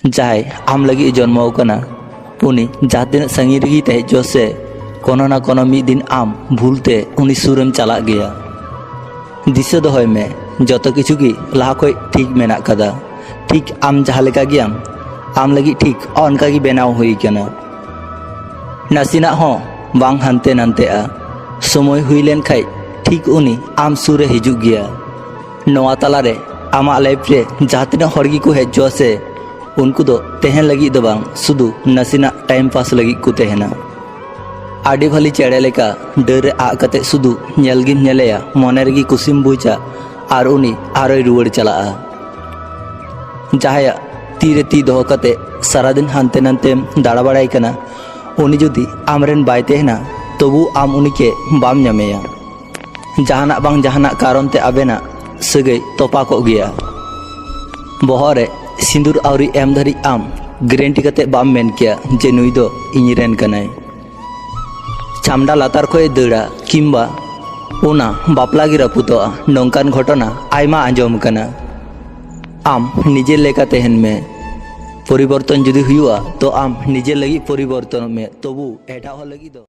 जहां आम लगी जन्म कना उनी जहाँ तीन संगी रही तहजो से कोनो ना कोनो मिद दिन आम भूलते उनी सुरम चला गया दिशा दहय में जत किछु की लहा खय ठीक मेना कदा ठीक आम जहाँ लेका गियाम आम लगी ठीक अनका की बेनाव हुई कना नासिना हो बांग हानते नानतेआ समय हुई लेन खाय ठीक उनी आम सुरे हिजुग गया नवा तालारे आमा लाइफ रे जहाँ तीन हरगी को हेजो से उनको दो तेहन लगी दो बांग सुदु नासिना टाइम पास लगी को तेहना आडी भाली चेड़े लेका डर आ कते सुदु नेलगिम नेलेया मने रगी कुसिम बुझा और उनी आरोय रुवाड़ चला जहाया तीरे ती दो कते सारा दिन हानते नानते दाड़ा बड़ाई कना उनी जुदी आमरेन बाय तेहना तबु आम उनी के बाम ᱧᱟᱢᱮᱭᱟ जहाना बांग जहाना कारण ते आबेना सगै तोपा को गया बहरे सिंदूर आवरी एम धरी आम ग्रेंटी कते बाम मेन किया जे नुई दो इᱧरेन कनाय चामडा लातार खोय दड़ा किंबा उना बापला गी रपुतोआ नोंकान घटना आयमा आंजम कना आम निजे लेका तेहन में परिवर्तन जुदी हुआ तो आम निजे लगी परिवर्तन में तबु एटा हो लगी दो